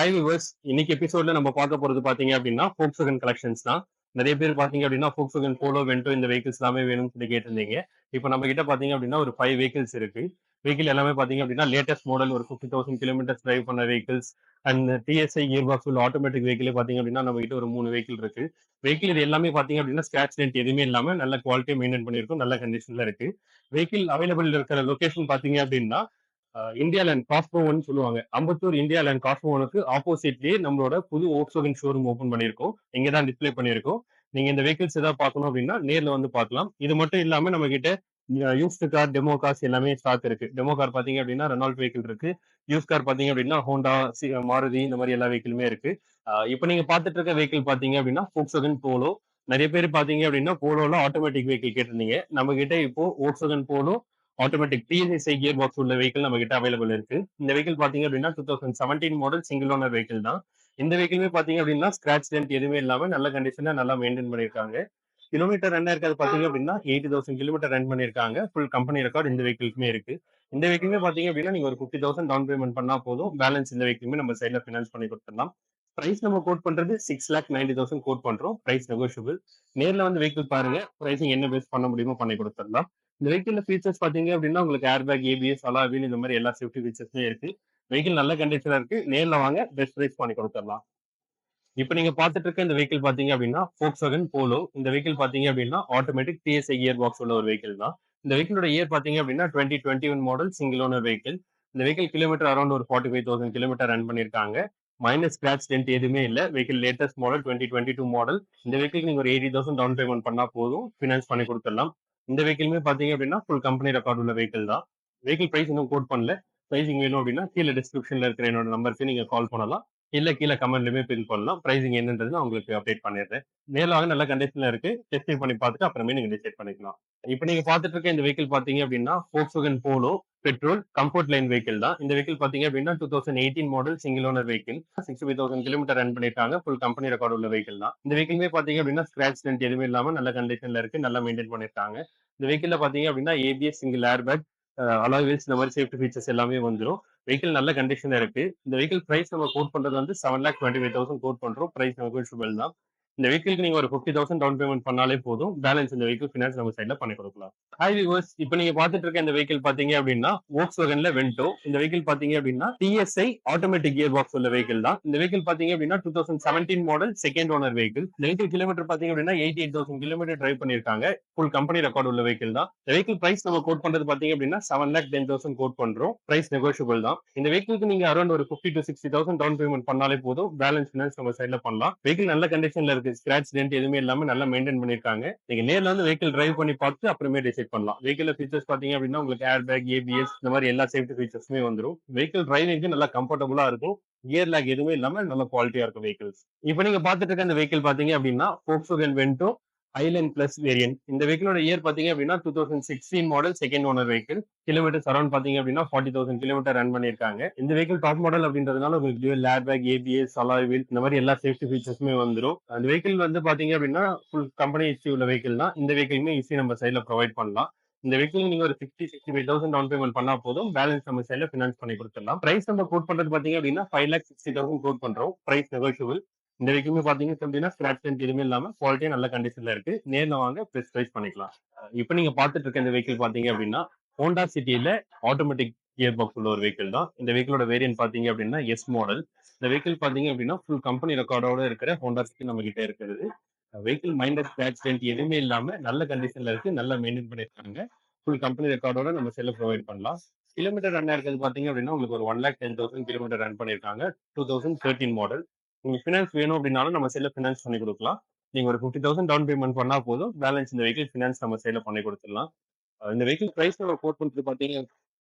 Hi viewers, இன்னைக்கு எபிசோட்ல நம்ம பார்க்க போறது பாத்தீங்க அப்படின்னா Volkswagen கலெக்ஷன்ஸ் தான். நிறைய பேர் பாத்தீங்க அப்படின்னா Volkswagen போலோ வென்டோ இந்த வெஹிக்கிள்ஸ் எல்லாமே வேணும்னு சொல்லி கேட்டிருந்தீங்க. இப்போ நம்ம கிட்ட பாத்தீங்க அப்படின்னா ஒரு 5 வெஹிக்கிள்ஸ் இருக்கு. வெஹிக்கிள் எல்லாமே பாத்தீங்க அப்படின்னா லேட்டஸ்ட் மாடல், ஒரு 50,000 கிலோமீட்டர்ஸ் டிரைவ் பண்ண vehicles and TSI gear box உள்ள ஆட்டோமேட்டிக் வெஹிக்கிள் பாத்தீங்க அப்படின்னா நம்ம கிட்ட ஒரு 3 வெஹிக்கிள் இருக்கு. வெஹிக்கிள் இது எல்லாமே பாத்தீங்க அப்படின்னா ஸ்கிராச் டென்ட் எதுவுமே இல்லாம நல்ல குவாலிட்டியா மெயின்டைன் பண்ணிருக்கும், நல்ல கண்டிஷன்ல இருக்கு. வெஹிக்கிள் அவைலபிள் இருக்கிற லொகேஷன் பாத்தீங்க அப்படின்னா இந்தியா லேண்ட் காஸ்மோன்னு சொல்லுவாங்க. அம்பத்தூர் இந்தியா லேண்ட் காஸ்மோனுக்கு ஆப்போசிட்லயே நம்மளோட புது Volkswagen ஷோரூம் ஓபன் பண்ணியிருக்கோம். இங்க தான் டிஸ்ப்ளே பண்ணியிருக்கோம். நீங்க இந்த வெஹிக்கிள்ஸ் ஏதாவது பார்க்கணும் அப்படின்னா நேர்ல வந்து பார்க்கலாம். இது மட்டும் இல்லாம நம்ம கிட்ட யூஸ்டு கார், டெமோ கார்ஸ் எல்லாமே ஸ்டாக் இருக்கு. டெமோ கார் பாத்தீங்க அப்படின்னா ரெனால்ட் வெஹிக்கிள் இருக்கு. யூஸ் கார் பாத்தீங்க அப்படின்னா ஹோண்டா, மாருதி இந்த மாதிரி எல்லா வெஹிக்கிளுமே இருக்கு. இப்போ நீங்க பார்த்துட்டு இருக்க வெஹிக்கிள் பாத்தீங்க அப்படின்னா Volkswagen போலோ. நிறைய பேர் பாத்தீங்க அப்படின்னா போலோல ஆட்டோமேட்டிக் வெஹிக்கிள் கேட்டிருந்தீங்க. நம்ம கிட்ட இப்போ Volkswagen polo automatic TSI gear box உள்ள வெஹிக்கிள் நம்ம கிட்ட அவைலபிள் இருக்கு. இந்த வெஹிக்கிள் பாத்தீங்க அப்படின்னா 2017 மாடல் சிங்கிள் ஓனர் வெஹிக்கிள் தான். இந்த வெஹிக்கிளுமே பாத்தீங்க அப்படின்னா ஸ்கிராச் டென்ட் எதுவுமே இல்லாம நல்ல கண்டிஷன்ல நல்லா மெயின்டைன் பண்ணிருக்காங்க. கிலோமீட்டர் ரன் இருக்கிறது பாத்தீங்க அப்படின்னா 80,000 கிலோமீட்டர் ரன் பண்ணிருக்காங்க. ஃபுல் கம்பெனி ரெக்கார்ட் இந்த வெஹிக்கிளுக்குமே இருக்கு. இந்த வெஹிக்கிளுமே பாத்தீங்க அப்படின்னா நீங்க ஒரு 50,000 டவுன் பேமெண்ட் பண்ணா போதும், பேலன்ஸ் இந்த வெஹிக்கிளுமே நம்ம சைட்ல ஃபினான்ஸ் பண்ணி கொடுத்துடலாம். பிரைஸ் நம்ம கோட் பண்றது 6,90,000 கோட் பண்றோம். Price negotiable. நேர்ல வந்து வெஹிக்கிள் பாருங்க, பிரைசிங் என்ன பேஸ் பண்ண முடியுமோ பண்ணி கொடுத்துடலாம். இந்த வெஹிக்கிள் ஃபீச்சர்ஸ் பாத்தீங்க அப்படின்னா உங்களுக்கு ஏர்பேக், ஏபிஎஸ், அலாய் வீல் இந்த மாதிரி எல்லா சேஃப்டி ஃபீச்சர்ஸுமே இருக்கு. வெஹிக்கிள் நல்ல கண்டிஷன்ல இருக்கு. நேர்ல வாங்க, பெஸ்ட் பிரைஸ் பண்ணி கொடுத்துடலாம். இப்போ நீங்க பார்த்துட்டு இருக்க இந்த வெஹிக்கிள் பாத்தீங்க அப்படின்னா Volkswagen போலோ. இந்த வெஹிக்கிள் பாத்தீங்க அப்படின்னா ஆட்டோமேட்டிக் டிஎஸ்ஐ கியர் பாக்ஸ் உள்ள ஒரு வெஹிக்கிள் தான். இந்த வெஹிக்கிளோட இயர் பாத்தீங்க அப்படின்னா 2021 மாடல் சிங்கிள் ஓனர் வெஹிக்கிள். இந்த வெஹிக்கிள் கிலோமீட்டர் அரௌண்ட் ஒரு 45,000 கிலோமீட்டர் ரன் பண்ணிருக்காங்க. மைனஸ் ஸ்கிராச் டென்ட் எதுவுமே இல்ல. Vehicle latest model 2022 model. இந்த வெஹிக்கிள் நீங்க ஒரு 80,000 டவுன் பேமெண்ட் பண்ணா போதும், ஃபினான்ஸ் பண்ணி கொடுத்துடலாம். இந்த வெஹிக்கிளுமே பாத்தீங்க அப்படின்னா ஃபுல் கம்பெனி ரெக்கார்ட் உள்ள வெஹிக்கிள் தான். வெஹிக்கிள் பிரைஸ் இன்னும் கோட் பண்ணல. பிரைசிங் வேணும் அப்படின்னா கீழே டிஸ்கிரிப்ஷன்ல இருக்கிற என்னோட நம்பருக்கு நீங்க கால் பண்ணலாம். இல்ல கீழே கமெண்ட்லயுமே பின் பண்ணலாம். பிரைசிங் என்னன்றது நான் உங்களுக்கு அப்டேட் பண்ணிடுறேன். நேர்ல வாங்க, நல்ல கண்டிஷன்ல இருக்கு. டெஸ்ட் பண்ணி பார்த்துட்டு அப்புறமே நீங்க டிசைட் பண்ணிக்கலாம். இப்போ நீங்க பார்த்துட்டு இருக்க இந்த வெஹிக்கிள் பாத்தீங்க அப்படின்னா Volkswagen polo petrol comfort line vehicle தான். இந்த வெஹிக்கிள் பாத்தீங்க அப்படின்னா 2018 model single owner vehicle. 65,000 kilometre run பண்ணிருக்காங்க. ஃபுல் கம்பெனி ரெக்கார்ட் உள்ள வெஹிக்கிள் தான். இந்த வெஹிக்கிளுமே பாத்தீங்க அப்படின்னா ஸ்கிராச் டென்ட் எதுவுமே இல்லாம நல்ல கண்டிஷன்ல இருக்கு, நல்லா மெயின்டைன் பண்ணிருக்காங்க. இந்த வெஹிக்கிள்ல பாத்தீங்க அப்படின்னா ABS, single airbag, alloy wheels இந்த மாதிரி சேஃப்டி ஃபீச்சர்ஸ் எல்லாமே வந்துடும். வெஹிக்கிள் நல்ல கண்டிஷன்ல இருக்கு. இந்த வெஹிக்கிள் பிரைஸ் நம்ம கோட் பண்றது வந்து 7,25,000 கோட் பண்றோம். பிரைஸ் நெகோஷியபிள் தான். இந்த வெஹிக்கிளுக்கு நீங்க ஒரு 50,000 டவுன் பேமெண்ட் பண்ணாலே போதும், பேலன்ஸ் இந்த வெஹிக்கிள் ஃபினான்ஸ் நம்ம சைட்ல பண்ணி கொடுக்கலாம். ஹாய் வியூவர்ஸ், இப்போ நீங்க பார்த்துட்டு இருக்க இந்த வெஹிக்கிள் பாத்தீங்க அப்படின்னா Volkswagenல வென்டோ. இந்த வெஹிக்கிள் பாத்தீங்க அப்படின்னா டிஎஸ்ஐ ஆட்டோமேட்டிக் கியர் பாக்ஸ் உள்ள வெஹிக்கிள் தான். இந்த வெஹிக்கிள் பாத்தீங்க அப்படின்னா 2017 மாடல் செகண்ட் ஓனர் வெஹிக்கிள். இந்த வெஹிக்கிள் கிலோமீட்டர் பாத்தீங்க அப்படின்னா 88,000 கிலோமீட்டர் டிரைவ் பண்ணிருக்காங்க. ஃபுல் கம்பெனி ரெக்கார்ட் உள்ள வெஹிக்கிள் தான். இந்த வெஹிக்கிள் பிரைஸ் நம்ம கோட் பண்றது பாத்தீங்க அப்படின்னா 7,10,000 கோட் பண்றோம். பிரைஸ் நெகோஷியபிள் தான். இந்த வெஹிக்கிளுக்கு நீங்க அரௌண்ட் ஒரு 50 to 60,000 டவுன் பேமெண்ட் பண்ணாலே போதும், பேலன்ஸ் ஃபினான்ஸ் நம்ம சைட்ல பண்ணலாம். வெஹிக்கிள் நல்ல கண்டிஷன்ல இருக்கு. ஸ்கிராச் டென்ட் எதுவுமே இல்லாம நல்லா மெயின்டைன் பண்ணிருக்காங்க. நீங்க நேர்ல வந்து வெஹிக்கிள் டிரைவ் பண்ணி பார்த்து அப்புறமே டிசைட் பண்ணலாம். வெஹிக்கிள் ஃபீச்சர்ஸ் பாத்தீங்க அப்படின்னா உங்களுக்கு ஏர்பேக், ஏபிஎஸ் இந்த மாதிரி எல்லா சேஃப்டி ஃபீச்சர்ஸுமே வந்துடும். வெஹிக்கிள் டிரைவிங்க்கு நல்லா கம்ஃபர்டபுளா இருக்கும். கியர் லேக் எதுவுமே இல்லாம நல்ல குவாலிட்டியா இருக்கும் வெஹிக்கிள்ஸ். இப்போ நீங்க பார்த்துட்டு இருக்க இந்த வெஹிக்கிள் பாத்தீங்க அப்படின்னா Volkswagen Vento Island plus variant. இந்த வெஹிக்கிளோட இயர் பாத்தீங்க அப்படின்னா 2016 model second owner vehicle. Kilometre around பாத்தீங்க அப்படின்னா 40,000 கிலோமீட்டர் ரன் பண்ணிருக்காங்க. இந்த வெஹிக்கிள் டாப் மாடல் அப்படின்றதுனால உங்களுக்கு dual airbag, ABS, alloy wheel இந்த மாதிரி எல்லா சேஃப்டி ஃபீச்சர்ஸுமே வந்துடும். அந்த வெஹிக்கிள் வந்து பாத்தீங்க அப்படின்னா ஃபுல் கம்பெனி இஷ்யூ உள்ள வெஹிக்கிள் தான். இந்த வெஹிக்கிளுமே ஈஸி நம்ம சைட்ல ப்ரொவைட் பண்ணலாம். இந்த வெஹிக்கிள் நீங்க ஒரு 65,000 டவுன் பேமெண்ட் பண்ணா போதும், பேலன்ஸ் நம்ம சைட்ல ஃபினான்ஸ் பண்ணி கொடுத்துடலாம். பிரைஸ் நம்ம கோட் பண்றது பாத்தீங்க அப்படின்னா 5,60,000 கோட் பண்றோம். Price negotiable. இந்த வெஹிக்கிளுமே பாத்தீங்க அப்படின்னா ஸ்கிராச் டென்ட் எதுவுமே இல்லாம குவாலிட்டியா நல்ல கண்டிஷன்ல இருக்கு. நேர்ல வாங்க, பெஸ்ட் பிரைஸ் பண்ணிக்கலாம். இப்போ நீங்க பார்த்துட்டு இருக்க இந்த வெஹிக்கிள் பாத்தீங்க அப்படின்னா ஹோண்டா சிட்டியில ஆட்டோமேட்டிக் கியர் பாக்ஸ் உள்ள ஒரு வெஹிக்கிள் தான். இந்த வெஹிக்கிளோட வேரியன்ட் பாத்தீங்க அப்படின்னா எஸ் மாடல். இந்த வெஹிக்கிள் பாத்தீங்க அப்படின்னா ஃபுல் கம்பெனி ரெக்கார்டோட இருக்கிற ஹோண்டா சிட்டி நம்ம கிட்ட இருக்கிறது. வெஹிக்கிள் மைண்டர் ஸ்கிராச் டென்ட் எதுவுமே இல்லாம நல்ல கண்டிஷன்ல இருக்கு, நல்லா மெயின்டைன் பண்ணிருக்காங்க. ஃபுல் கம்பெனி ரெக்கார்டோட நம்ம செல்ல ப்ரொவைட் பண்ணலாம். கிலோமீட்டர் ரன் இருக்கிறது பாத்தீங்க அப்படின்னா உங்களுக்கு ஒரு 1,10,000 கிலோமீட்டர் ரன் பண்ணிருக்காங்க. 2013 மாடல். நீங்க ஃபினான்ஸ் வேணும் அப்படின்னாலும் நம்ம சைட்ல ஃபினான்ஸ் பண்ணி கொடுக்கலாம். நீங்க ஒரு 50,000 டவுன் பேமெண்ட் பண்ணா போதும், பேலன்ஸ் இந்த வெஹிக்கிள் ஃபினான்ஸ் நம்ம சைட்ல பண்ணி கொடுத்துடலாம். இந்த வெஹிக்கிள் பிரைஸ் நம்ம கோட் பண்றது பாத்தீங்க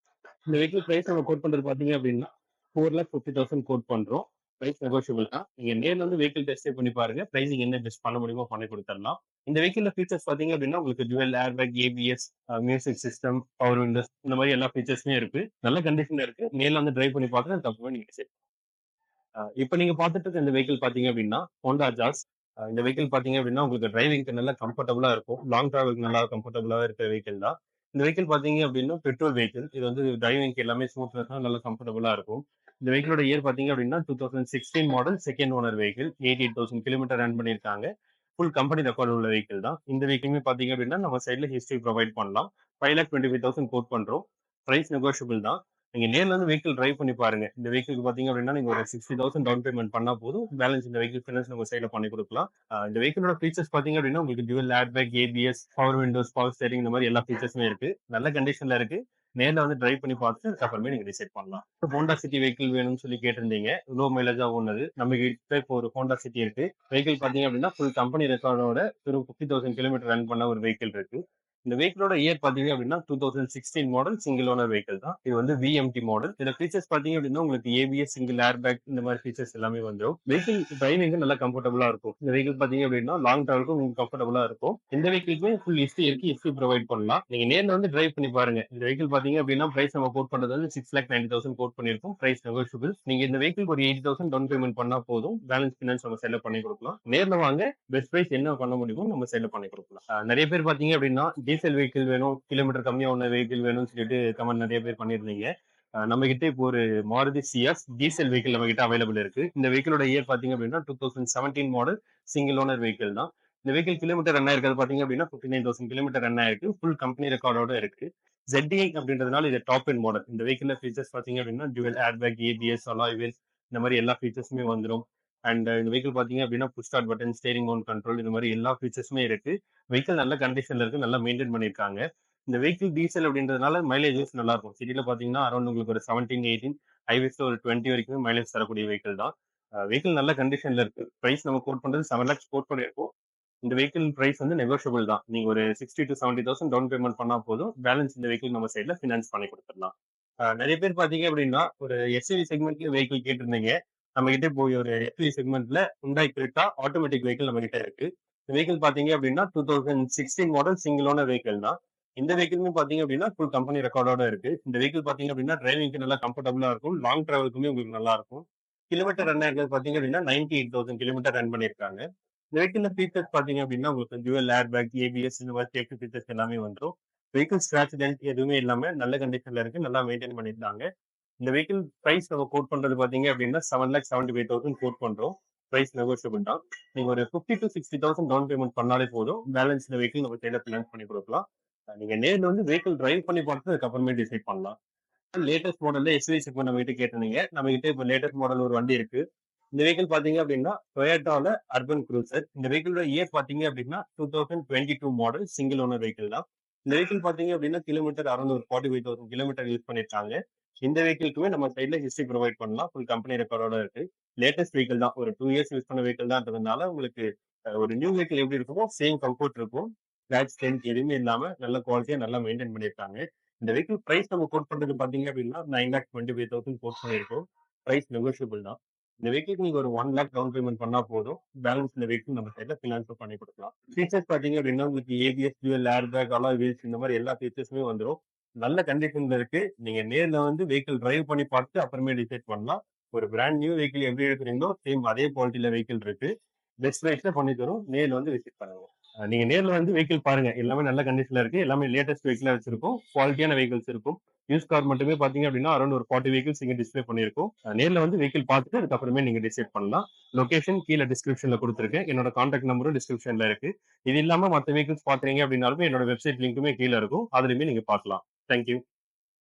இந்த வெஹிக்கிள் பிரைஸ் நம்ம கோட் பண்றது பாத்தீங்க அப்படின்னா 4,50,000 கோட் பண்றோம். பிரைஸ் நெகோஷியபிள் தான். நீங்க நேர்ல வந்து வெஹிக்கிள் டெஸ்ட் பண்ணி பாருங்க, பிரைசிங் என்ன பெஸ்ட் பண்ண முடியுமோ பண்ணி கொடுத்துடலாம். இந்த வெஹிக்கிள் ஃபீச்சர்ஸ் பாத்தீங்க அப்படின்னா உங்களுக்கு dual airbag, ABS, music system, power windows இந்த மாதிரி எல்லா ஃபீச்சர்ஸுமே இருக்கு. நல்ல கண்டிஷன்ல இருக்கு. நேர்ல வந்து டிரைவ் பண்ணி பார்த்து தப்புவே நீங்க டிசைட். இப்போ நீங்க பார்த்துட்டு இருக்க இந்த வெஹிக்கிள் பாத்தீங்க அப்படின்னா ஹோண்டா ஜாஸ். இந்த வெஹிக்கிள் பாத்தீங்க அப்படின்னா உங்களுக்கு டிரைவிங்க்கு நல்லா கம்ஃபர்டபுளா இருக்கும். லாங் டிராவலுக்கு நல்லா கம்ஃபர்டபுளா இருக்கிற வெஹிக்கிள் தான். இந்த வெஹிக்கிள் பாத்தீங்க அப்படின்னா பெட்ரோல் வெஹிக்கிள். இது வந்து டிரைவிங்க்கு எல்லாமே ஸ்மூத்னஸா நல்லா கம்ஃபர்டபுளா இருக்கும். இந்த வெஹிக்கிளோட இயர் பாத்தீங்க அப்படின்னா 2016 model, second owner vehicle. 88,000 kilometre run பண்ணியிருக்காங்க. ஃபுல் கம்பெனி ரெக்கார்ட் உள்ள வெஹிக்கிள் தான். இந்த வெஹிக்கிளுமே பாத்தீங்க அப்படின்னா நம்ம சைட்ல ஹிஸ்டரி ப்ரொவைட் பண்ணலாம். 5,25,000 கோட் பண்றோம். பிரைஸ் நெகோஷியபிள் தான். நீங்க நேர்ல வந்து வெஹிக்கிள் டிரைவ் பண்ணி பாருங்க. இந்த வெஹிக்கிளுக்கு பாத்தீங்க அப்படின்னா நீங்க ஒரு 60,000 டவுன் பேமெண்ட் பண்ணா போதும். பேலன்ஸ் இந்த வெஹிக்கிள் ஃபைனான்ஸ் நம்ம சைட்ல பண்ணி கொடுக்கலாம். இந்த வெஹிக்கிளோட ஃபீச்சர்ஸ் பாத்தீங்க அப்படின்னா உங்களுக்கு dual airbag, ABS, power Windows, power steering இந்த மாதிரி எல்லா ஃபீச்சர்ஸுமே இருக்கு. நல்ல கண்டிஷன்ல இருக்கு. நேர்ல வந்து டிரைவ் பண்ணி பார்த்துட்டு அதுக்கப்புறமே நீங்க டிசைட் பண்ணலாம். ஹோண்டா சிட்டி வெஹிக்கிள் வேணும்னு சொல்லி கேட்டிருந்தீங்க. லோ மைலேஜா ஓடுனது. நம்ம கிட்ட இப்போ ஒரு ஹோண்டா சிட்டி இருக்கு. வெஹிக்கிள் பாத்தீங்க அப்படின்னா ஃபுல் கம்பெனி ரெக்கார்டோட 50,000 கிலோமீட்டர் ரன் பண்ண ஒரு வெஹிக்கிள் இருக்கு. இந்த வெஹிக்கிளோட இயர் பாத்தீங்க அப்படின்னா 2016 மாடல், சிங்கிள் ஓனர் வெஹிக்கிள் தான். இது வந்து விஎம்டி மாடல். இதுல ஃபீச்சர்ஸ் பாத்தீங்க அப்படின்னா உங்களுக்கு ஏபிஎஸ், சிங்கிள் ஏர்பேக் இந்த மாதிரி ஃபீச்சர்ஸ் எல்லாமே வந்துடும். வெஹிக்கிள் டிரைவிங் நல்லா கம்ஃபர்டபுளா இருக்கும். இந்த வெஹிக்கிள் பாத்தீங்க அப்படின்னா லாங் டிராவலுக்கு உங்களுக்கு கம்ஃபர்டபுளா இருக்கும். இந்த வெஹிக்கிளுக்குமே ஃபுல் ஹிஸ்டரி இருக்கு. ஹிஸ்டரி ப்ரொவைட் பண்ணலாம். நீங்க நேர்ல வந்து டிரைவ் பண்ணி பாருங்க. இந்த வெஹிக்கிள் பாத்தீங்க அப்படின்னா பிரைஸ் நம்ம கோட் பண்றது வந்து 6,90,000 கோட் பண்ணிருக்கோம். Price negotiable. நீங்க இந்த வெஹிக்கிள் ஒரு 80,000 டவுன் பேமெண்ட் பண்ணா போதும். பேலன்ஸ் ஃபினான்ஸ் நம்ம சைட்ல பண்ணி கொடுக்கலாம். நேர்ல வாங்க, பெஸ்ட் பிரைஸ் என்ன பண்ண முடியுமோ நம்ம சைட்ல பண்ணி கொடுக்கலாம். நிறைய பேர் பாத்தீங்க அப்படின்னா டீசல் வெஹிக்கிள் வேணும், கிலோமீட்டர் கம்மியா உள்ள வெஹிக்கிள் வேணும்னு சொல்லிட்டு கமெண்ட் நிறைய பேர் பண்ணிருந்தீங்க. நம்ம கிட்ட இப்போ ஒரு மாருதி சியாஸ் டீசல் வெஹிக்கிள் நம்ம கிட்ட அவைலபிள் இருக்கு. இந்த வெஹிக்கிளோட இயர் பாத்தீங்க அப்படின்னா 2017 மாடல், சிங்கிள் ஓனர் வெஹிக்கிள் தான். இந்த வெஹிக்கிள் கிலோமீட்டர் ரன் ஆயிருக்கிறது பாத்தீங்க அப்படின்னா 59,000 கிலோமீட்டர் ரன் ஆயிருக்கு. ஃபுல் கம்பெனி ரெக்கார்டோட இருக்கு. ZDI அப்படின்றதுனால இது டாப் எண்ட் மாடல். இந்த வெஹிக்கிள் ஃபீச்சர்ஸ் பாத்தீங்க அப்படின்னா dual airbag, ABS, alloy wheels இந்த மாதிரி எல்லா ஃபீச்சர்ஸுமே வந்துடும். அண்ட் இந்த வெஹிக்கிள் பாத்தீங்க அப்படின்னா push start button, steering mount control இந்த மாதிரி எல்லா ஃபீச்சர்ஸுமே இருக்கு. வெஹிக்கிள் நல்ல கண்டிஷன்ல இருக்கு. நல்லா மெயின்டைன் பண்ணிருக்காங்க. இந்த வெஹிக்கிள் டீசல் அப்படின்றதுனால மைலேஜஸ் நல்லா இருக்கும். சிட்டில பாத்தீங்கன்னா அரௌண்ட் உங்களுக்கு ஒரு 17, 18, ஹைவேஸ்ல ஒரு 20 வரைக்கும் மைலேஜ் தரக்கூடிய வெஹிக்கிள் தான். வெஹிக்கிள் நல்ல கண்டிஷன்ல இருக்கு. பிரைஸ் நம்ம கோட் பண்றது 7 lakhs கோட் பண்ணிருக்கோம். இந்த வெஹிக்கிள் பிரைஸ் வந்து நெகோஷியபிள் தான். நீங்க ஒரு 60 to 70,000 டவுன் பேமெண்ட் பண்ணா போதும். பேலன்ஸ் இந்த வெஹிக்கிள் நம்ம சைட்ல ஃபினான்ஸ் பண்ணி கொடுத்துடலாம். நிறைய பேர் பாத்தீங்க அப்படின்னா ஒரு எஸ்யூவி செக்மெண்ட்ல வெஹிக்கிள் கேட்டிருந்தீங்க. நம்ம கிட்ட இப்போ ஒரு எஸ்யூவி செக்மெண்ட்ல Hyundai Creta ஆட்டோமேட்டிக் வெஹிக்கிள் நம்ம கிட்ட இருக்கு. இந்த வெஹிக்கிள் பாத்தீங்க அப்படின்னா 2016 மாடல், சிங்கிள் ஓனர் வெஹிக்கிள் தான். இந்த வெஹிக்கிளுமே பாத்தீங்க அப்படின்னா ஃபுல் கம்பெனி ரெக்கார்டோட இருக்கு. இந்த வெஹிக்கிள் பாத்தீங்க அப்படின்னா டிரைவிங்க்கு நல்லா கம்ஃபர்டபுளா இருக்கும். லாங் டிராவலுக்குமே உங்களுக்கு நல்லா இருக்கும். கிலோமீட்டர் ரன் ஆகிறது பாத்தீங்க அப்படின்னா 98,000 கிலோமீட்டர் ரன் பண்ணிருக்காங்க. இந்த வெஹிக்கிள் ஃபீச்சர்ஸ் பாத்தீங்க அப்படின்னா உங்களுக்கு டியூவல் ஏர்பேக், ஏபிஎஸ் இந்த மாதிரி சேஃப்டி ஃபீச்சர்ஸ் எல்லாமே வந்துடும். வெஹிக்கிள் ஸ்கிராச் டென்ட் எதுவுமே இல்லாம நல்ல கண்டிஷன்ல இருக்கு. நல்லா மெயின்டைன் பண்ணிருக்காங்க. இந்த வெஹிக்கிள் பிரைஸ் நம்ம கோட் பண்றது பாத்தீங்க அப்படின்னா 7,75,000 கோட் பண்றோம். பிரைஸ் நெகோஷியபிள் தான். நீங்க ஒரு 50 to 60,000 டவுன் பேமெண்ட் பண்ணாலே போதும். பேலன்ஸ் இந்த வெஹிக்கிள் நம்ம சைட்ல ஃபினான்ஸ் பண்ணி கொடுக்கலாம். நீங்க நேர்ல வந்து வெஹிக்கிள் டிரைவ் பண்ணி பார்த்து அதுக்கப்புறமே டிசைட் பண்ணலாம். லேட்டஸ்ட் மாடல்ல எஸ்யூவி செக்மெண்ட் நம்ம கிட்ட கேட்டிருந்தீங்க. நம்ம கிட்ட இப்போ லேட்டஸ்ட் மாடல் ஒரு வண்டி இருக்கு. இந்த வெஹிக்கிள் பாத்தீங்க அப்படின்னா டொயோட்டால அர்பன் க்ரூசர். இந்த வெஹிக்கிளோட இயர் பாத்தீங்க அப்படின்னா 2022 மாடல், சிங்கிள் ஓனர் வெஹிக்கிள் தான். இந்த வெஹிக்கிள் பாத்தீங்க அப்படின்னா கிலோமீட்டர் அரௌண்ட் ஒரு 45,000 கிலோமீட்டர் யூஸ் பண்ணிருக்காங்க. இந்த வெஹிக்கிள்க்குமே நம்ம சைட்ல ஹிஸ்டரி ப்ரொவைட் பண்ணலாம். ஃபுல் கம்பெனி ரெக்கார்டோட இருக்கு. லேட்டஸ்ட் வெஹிக்கிள் தான். ஒரு 2 இயர்ஸ் யூஸ் பண்ண வெஹிக்கிள் தான்றதுனால உங்களுக்கு ஒரு நியூ வெஹிக்கிள் எப்படி இருக்குமோ சேம் கம்ஃபோர்ட் இருக்கும். ஸ்கிராச் டென்ட் எதுவுமே இல்லாம நல்ல குவாலிட்டியா நல்லா மெயின்டைன் பண்ணிருக்காங்க. இந்த வெஹிக்கிள் பிரைஸ் நம்ம கோட் பண்றது பாத்தீங்க அப்படின்னா 9,25,000 கோட் பண்ணிருக்கோம். பிரைஸ் நெகோஷியபிள் தான். இந்த வெஹிக்கிளுக்கு நீங்க ஒரு 1 lakh டவுன் பேமெண்ட் பண்ணா போதும். பேலன்ஸ் இந்த வெஹிக்கிள் நம்ம சைட்ல ஃபினான்ஸ் பண்ணி கொடுக்கலாம். ஃபீச்சர்ஸ் பாத்தீங்க அப்படின்னா உங்களுக்கு ABS, dual airbag, alloy wheels இந்த மாதிரி எல்லா ஃபீச்சர்ஸுமே வந்துடும். நல்ல கண்டிஷன்ல இருக்கு. நீங்க நேர்ல வந்து வெஹிக்கிள் டிரைவ் பண்ணி பார்த்து அப்புறமே டிசைட் பண்ணலாம். ஒரு பிராண்ட் நியூ வெஹிக்கிள் எப்படி எடுக்கிறீங்களோ சேம் அதே குவாலிட்டியில வெஹிக்கிள் இருக்கு. பெஸ்ட் பிரைஸ்ல பண்ணி தரும். நேர்ல வந்து விசிட் பண்ணுங்க. நீங்க நேர்ல வந்து வெஹிக்கிள் பாருங்க. எல்லாமே நல்ல கண்டிஷன்ல இருக்கு. எல்லாமே லேட்டஸ்ட் வெஹிக்கிளா வச்சிருக்கோம். குவாலிட்டியான வெஹிக்கிள்ஸ் இருக்கும். யூஸ் கார் மட்டுமே பாத்தீங்க அப்படின்னா அரௌண்ட் ஒரு 40 வெஹிக்கிள்ஸ் இங்க டிஸ்பிளே பண்ணிருக்கோம். நேர்ல வந்து வெஹிக்கிள் பார்த்துட்டு அதுக்கப்புறமே நீங்க டிசைட் பண்ணலாம். லொகேஷன் கீழே டிஸ்கிரிப்ஷன்ல கொடுத்துருக்கேன். என்னோட கான்டாக்ட் நம்பரும் டிஸ்கிரிப்ஷன்ல இருக்கு. இது இல்லாம மத்த வெஹிக்கிள்ஸ் பாக்குறீங்க அப்படின்னாலுமே என்னோட வெப்சைட் லிங்க்குமே கீழே இருக்கும். அதுலயுமே நீங்க பார்க்கலாம். தேங்க்யூ.